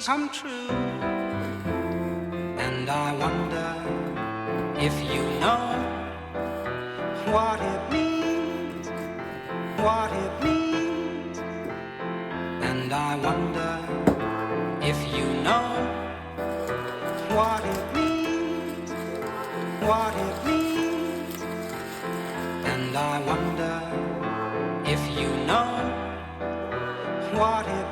come true. And I wonder if you know what it means, what it means. And I wonder if you know what it means, what it means. And I wonder if you know what it